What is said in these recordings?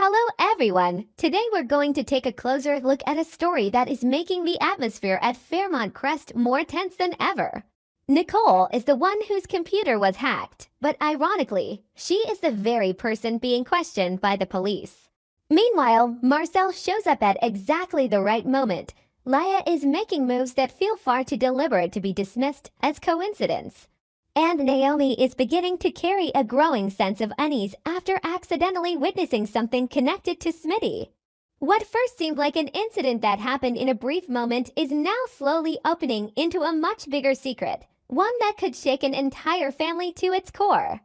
Hello everyone! Today we're going to take a closer look at a story that is making the atmosphere at Fairmont Crest more tense than ever. Nicole is the one whose computer was hacked, but ironically, she is the very person being questioned by the police. Meanwhile, Marcel shows up at exactly the right moment. Laya is making moves that feel far too deliberate to be dismissed as coincidence. And Naomi is beginning to carry a growing sense of unease after accidentally witnessing something connected to Smitty. What first seemed like an incident that happened in a brief moment is now slowly opening into a much bigger secret, one that could shake an entire family to its core.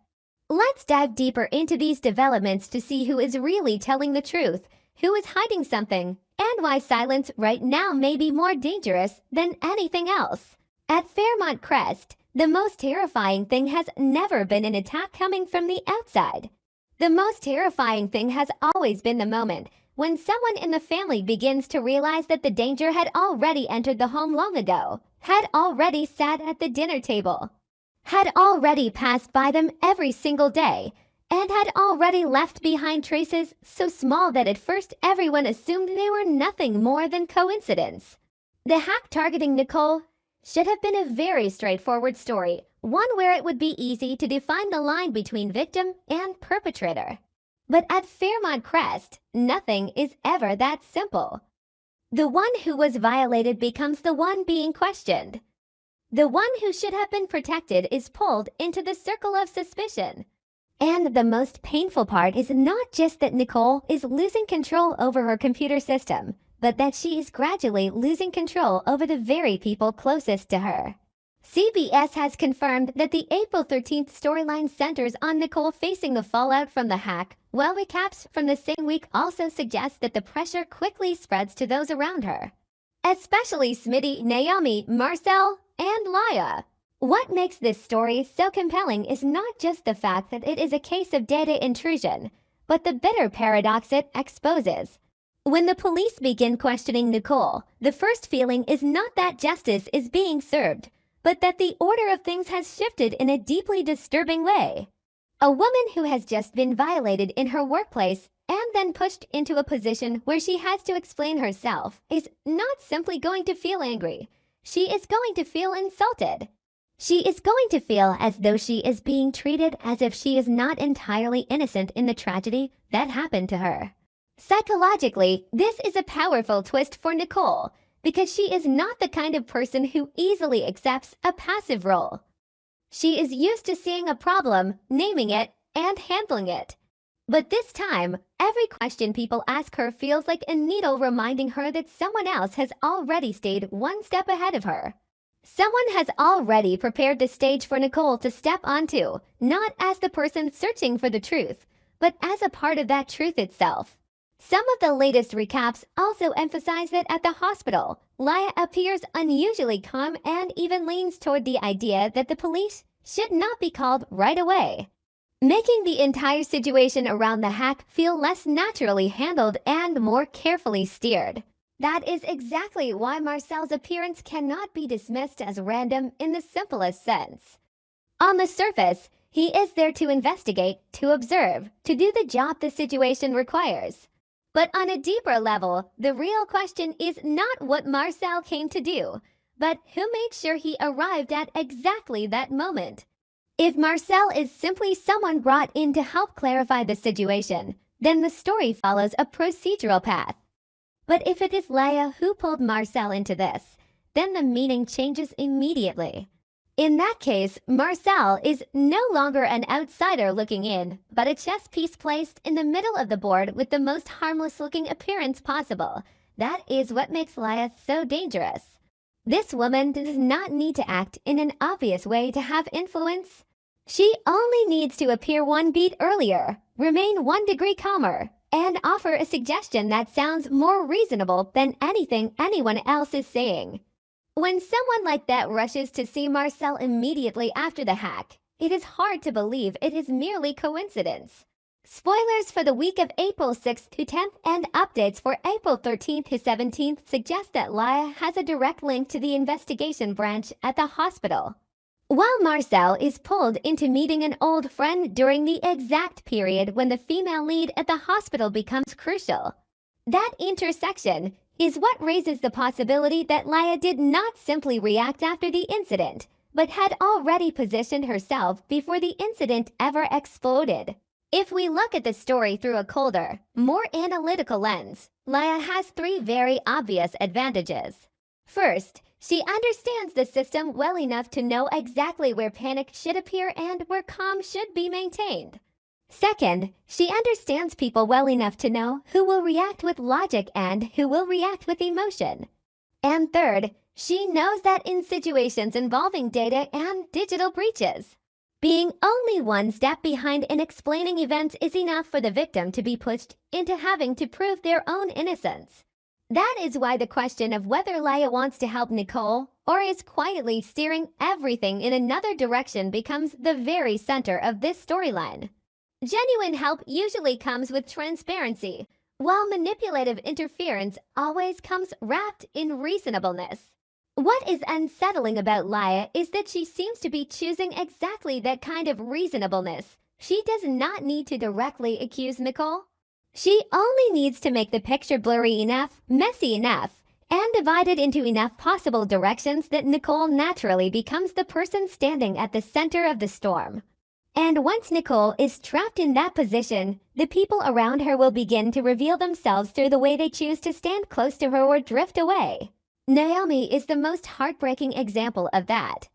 Let's dive deeper into these developments to see who is really telling the truth, who is hiding something, and why silence right now may be more dangerous than anything else. At Fairmont Crest, the most terrifying thing has never been an attack coming from the outside. The most terrifying thing has always been the moment when someone in the family begins to realize that the danger had already entered the home long ago, had already sat at the dinner table, had already passed by them every single day, and had already left behind traces so small that at first everyone assumed they were nothing more than coincidence. The hack targeting Nicole should have been a very straightforward story, one where it would be easy to define the line between victim and perpetrator. But at Fairmont Crest, nothing is ever that simple. The one who was violated becomes the one being questioned. The one who should have been protected is pulled into the circle of suspicion. And the most painful part is not just that Nicole is losing control over her computer system, but that she is gradually losing control over the very people closest to her. CBS has confirmed that the April 13th storyline centers on Nicole facing the fallout from the hack, while recaps from the same week also suggest that the pressure quickly spreads to those around her, especially Smitty, Naomi, Marcel, and Laya. What makes this story so compelling is not just the fact that it is a case of data intrusion, but the bitter paradox it exposes. When the police begin questioning Nicole, the first feeling is not that justice is being served, but that the order of things has shifted in a deeply disturbing way. A woman who has just been violated in her workplace and then pushed into a position where she has to explain herself is not simply going to feel angry. She is going to feel insulted. She is going to feel as though she is being treated as if she is not entirely innocent in the tragedy that happened to her. Psychologically, this is a powerful twist for Nicole because she is not the kind of person who easily accepts a passive role. She is used to seeing a problem, naming it, and handling it. But this time, every question people ask her feels like a needle reminding her that someone else has already stayed one step ahead of her. Someone has already prepared the stage for Nicole to step onto, not as the person searching for the truth, but as a part of that truth itself. Some of the latest recaps also emphasize that at the hospital, Laya appears unusually calm and even leans toward the idea that the police should not be called right away, making the entire situation around the hack feel less naturally handled and more carefully steered. That is exactly why Marcel's appearance cannot be dismissed as random in the simplest sense. On the surface, he is there to investigate, to observe, to do the job the situation requires. But on a deeper level, the real question is not what Marcel came to do, but who made sure he arrived at exactly that moment. If Marcel is simply someone brought in to help clarify the situation, then the story follows a procedural path. But if it is Laya who pulled Marcel into this, then the meaning changes immediately. In that case, Marcel is no longer an outsider looking in, but a chess piece placed in the middle of the board with the most harmless-looking appearance possible. That is what makes Laya so dangerous. This woman does not need to act in an obvious way to have influence. She only needs to appear one beat earlier, remain 1 degree calmer, and offer a suggestion that sounds more reasonable than anything anyone else is saying. When someone like that rushes to see Marcel immediately after the hack, it is hard to believe it is merely coincidence. Spoilers for the week of April 6th to 10th and updates for April 13th to 17th suggest that Laya has a direct link to the investigation branch at the hospital. while Marcel is pulled into meeting an old friend during the exact period when the female lead at the hospital becomes crucial. That intersection is what raises the possibility that Laya did not simply react after the incident, but had already positioned herself before the incident ever exploded. If we look at the story through a colder, more analytical lens, Laya has three very obvious advantages. First, she understands the system well enough to know exactly where panic should appear and where calm should be maintained. Second, she understands people well enough to know who will react with logic and who will react with emotion. And third, she knows that in situations involving data and digital breaches, being only one step behind in explaining events is enough for the victim to be pushed into having to prove their own innocence. That is why the question of whether Laya wants to help Nicole or is quietly steering everything in another direction becomes the very center of this storyline. Genuine help usually comes with transparency, while manipulative interference always comes wrapped in reasonableness. What is unsettling about Laya is that she seems to be choosing exactly that kind of reasonableness. She does not need to directly accuse Nicole. She only needs to make the picture blurry enough, messy enough, and divided into enough possible directions that Nicole naturally becomes the person standing at the center of the storm. And once Nicole is trapped in that position, the people around her will begin to reveal themselves through the way they choose to stand close to her or drift away. Naomi is the most heartbreaking example of that.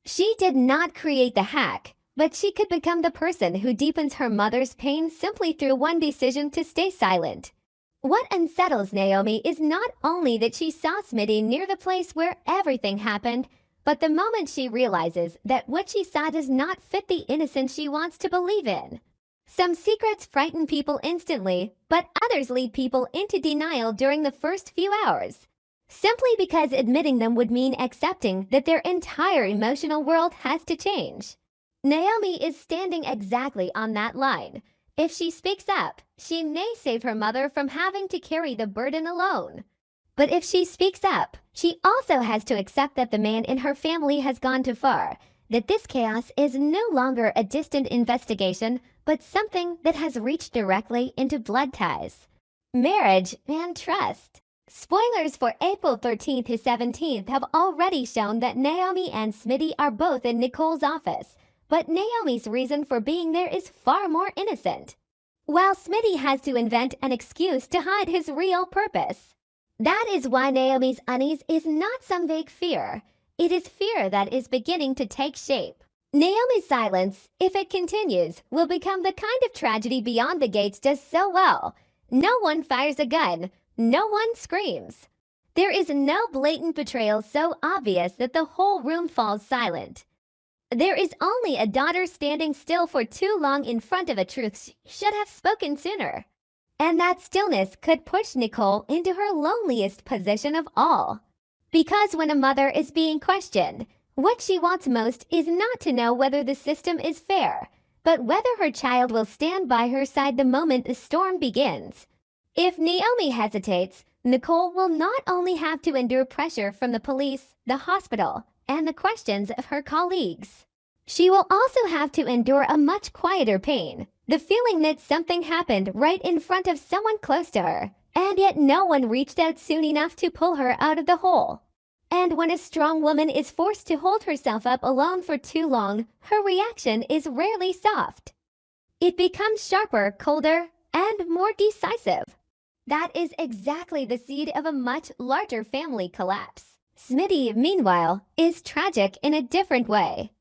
She did not create the hack, but she could become the person who deepens her mother's pain simply through one decision to stay silent. What unsettles Naomi is not only that she saw Smitty near the place where everything happened, but the moment she realizes that what she saw does not fit the innocence she wants to believe in. Some secrets frighten people instantly, but others lead people into denial during the first few hours, simply because admitting them would mean accepting that their entire emotional world has to change. Naomi is standing exactly on that line. If she speaks up, she may save her mother from having to carry the burden alone. But if she speaks up, she also has to accept that the man in her family has gone too far, that this chaos is no longer a distant investigation, but something that has reached directly into blood ties, marriage, and trust. Spoilers for April 13th to 17th have already shown that Naomi and Smitty are both in Nicole's office, but Naomi's reason for being there is far more innocent, while Smitty has to invent an excuse to hide his real purpose. That is why Naomi's unease is not some vague fear. It is fear that is beginning to take shape. Naomi's silence, if it continues, will become the kind of tragedy Beyond the Gates does so well. No one fires a gun. No one screams. There is no blatant betrayal so obvious that the whole room falls silent. There is only a daughter standing still for too long in front of a truth she should have spoken sooner. And that stillness could push Nicole into her loneliest position of all. Because when a mother is being questioned, what she wants most is not to know whether the system is fair, but whether her child will stand by her side the moment the storm begins. If Naomi hesitates, Nicole will not only have to endure pressure from the police, the hospital, and the questions of her colleagues. She will also have to endure a much quieter pain, the feeling that something happened right in front of someone close to her, and yet no one reached out soon enough to pull her out of the hole. And when a strong woman is forced to hold herself up alone for too long, her reaction is rarely soft. It becomes sharper, colder, and more decisive. That is exactly the seed of a much larger family collapse. Smitty, meanwhile, is tragic in a different way.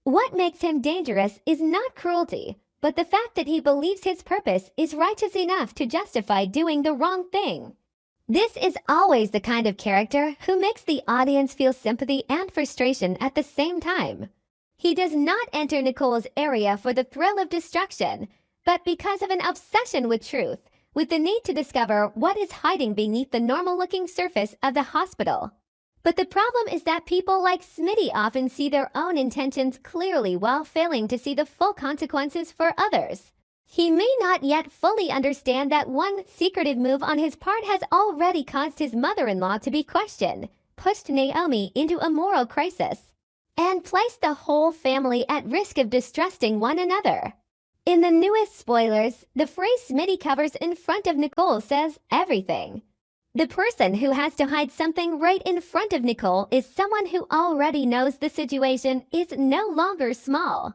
What makes him dangerous is not cruelty, but the fact that he believes his purpose is righteous enough to justify doing the wrong thing. This is always the kind of character who makes the audience feel sympathy and frustration at the same time. He does not enter Nicole's area for the thrill of destruction, but because of an obsession with truth, with the need to discover what is hiding beneath the normal-looking surface of the hospital. But the problem is that people like Smitty often see their own intentions clearly while failing to see the full consequences for others. He may not yet fully understand that one secretive move on his part has already caused his mother-in-law to be questioned, pushed Naomi into a moral crisis. and place the whole family at risk of distrusting one another. In the newest spoilers, the phrase Smitty covers in front of Nicole says everything. The person who has to hide something right in front of Nicole is someone who already knows the situation is no longer small.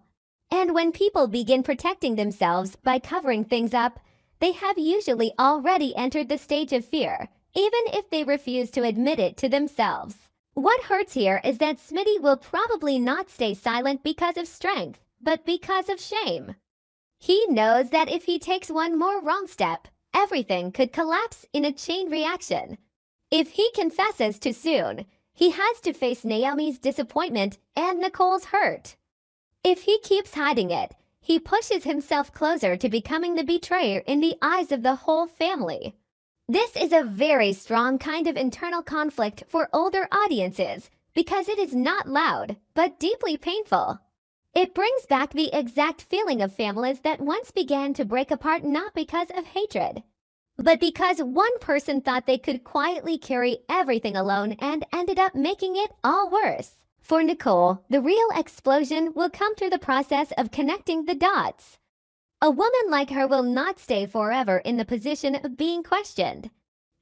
And when people begin protecting themselves by covering things up, they have usually already entered the stage of fear, even if they refuse to admit it to themselves. What hurts here is that Smitty will probably not stay silent because of strength, but because of shame. He knows that if he takes one more wrong step, everything could collapse in a chain reaction. If he confesses too soon, he has to face Naomi's disappointment and Nicole's hurt. If he keeps hiding it, he pushes himself closer to becoming the betrayer in the eyes of the whole family. This is a very strong kind of internal conflict for older audiences because it is not loud, but deeply painful. It brings back the exact feeling of families that once began to break apart not because of hatred, but because one person thought they could quietly carry everything alone and ended up making it all worse. For Nicole, the real explosion will come through the process of connecting the dots. A woman like her will not stay forever in the position of being questioned.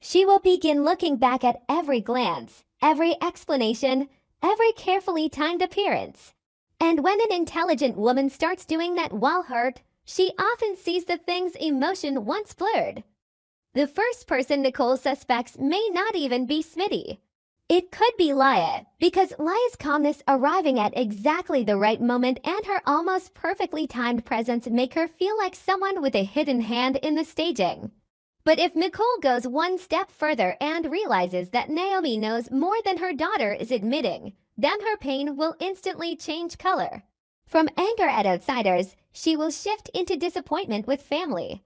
She will begin looking back at every glance, every explanation, every carefully timed appearance. And when an intelligent woman starts doing that while hurt, she often sees the things emotion once blurred. The first person Nicole suspects may not even be Smitty. It could be Laya, because Laya's calmness arriving at exactly the right moment and her almost perfectly timed presence make her feel like someone with a hidden hand in the staging. But if Nicole goes one step further and realizes that Naomi knows more than her daughter is admitting, then her pain will instantly change color. From anger at outsiders, she will shift into disappointment with family.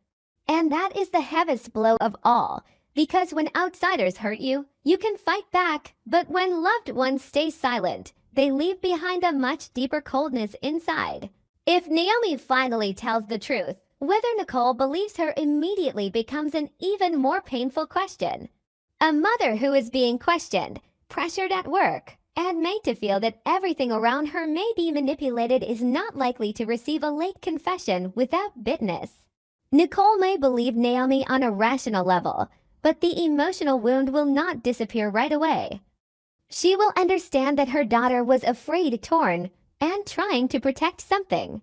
And that is the heaviest blow of all, because when outsiders hurt you, you can fight back, but when loved ones stay silent, they leave behind a much deeper coldness inside. If Naomi finally tells the truth, whether Nicole believes her immediately becomes an even more painful question. A mother who is being questioned, pressured at work, and made to feel that everything around her may be manipulated is not likely to receive a late confession without bitterness. Nicole may believe Naomi on a rational level, but the emotional wound will not disappear right away. She will understand that her daughter was afraid, torn, and trying to protect something.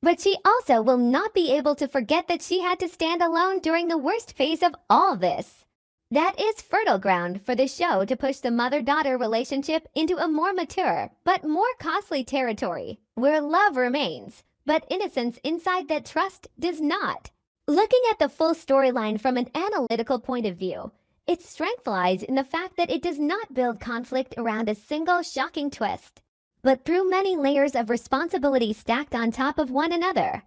But she also will not be able to forget that she had to stand alone during the worst phase of all this. That is fertile ground for the show to push the mother-daughter relationship into a more mature, but more costly territory, where love remains, but innocence inside that trust does not. Looking at the full storyline from an analytical point of view, its strength lies in the fact that it does not build conflict around a single shocking twist, but through many layers of responsibility stacked on top of one another.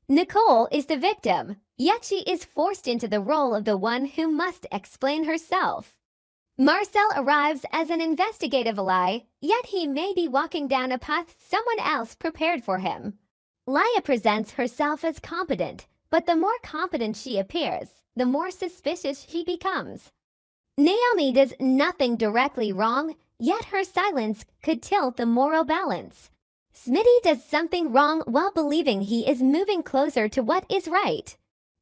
Nicole is the victim, yet she is forced into the role of the one who must explain herself. Marcel arrives as an investigative ally, yet he may be walking down a path someone else prepared for him. Laya presents herself as competent, but the more competent she appears, the more suspicious she becomes. Naomi does nothing directly wrong, yet her silence could tilt the moral balance. Smitty does something wrong while believing he is moving closer to what is right.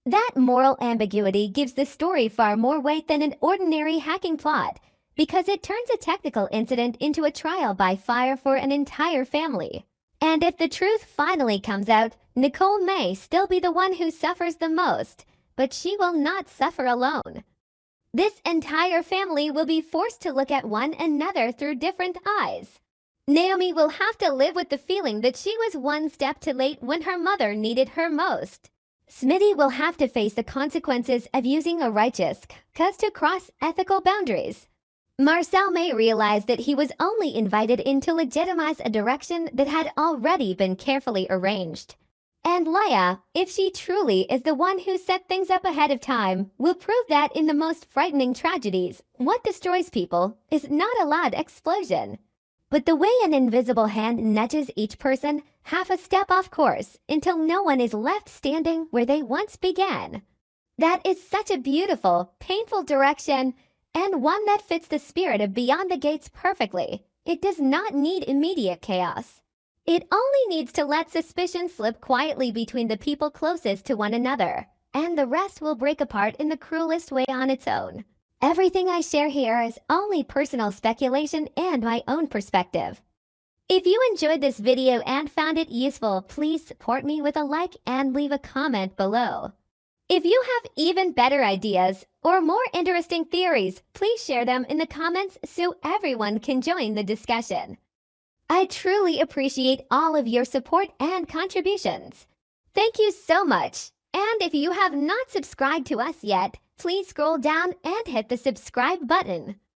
That moral ambiguity gives the story far more weight than an ordinary hacking plot, because it turns a technical incident into a trial by fire for an entire family. And if the truth finally comes out, Nicole may still be the one who suffers the most, but she will not suffer alone. This entire family will be forced to look at one another through different eyes. Naomi will have to live with the feeling that she was one step too late when her mother needed her most. Smitty will have to face the consequences of using a righteous cause to cross ethical boundaries. Marcel may realize that he was only invited in to legitimize a direction that had already been carefully arranged. And Laya, if she truly is the one who set things up ahead of time, will prove that in the most frightening tragedies, what destroys people is not a loud explosion, but the way an invisible hand nudges each person half a step off course until no one is left standing where they once began. That is such a beautiful, painful direction, and one that fits the spirit of Beyond the Gates perfectly. It does not need immediate chaos. It only needs to let suspicion slip quietly between the people closest to one another, and the rest will break apart in the cruelest way on its own. Everything I share here is only personal speculation and my own perspective. If you enjoyed this video and found it useful, please support me with a like and leave a comment below. If you have even better ideas or more interesting theories, please share them in the comments so everyone can join the discussion. I truly appreciate all of your support and contributions. Thank you so much. And if you have not subscribed to us yet, please scroll down and hit the subscribe button.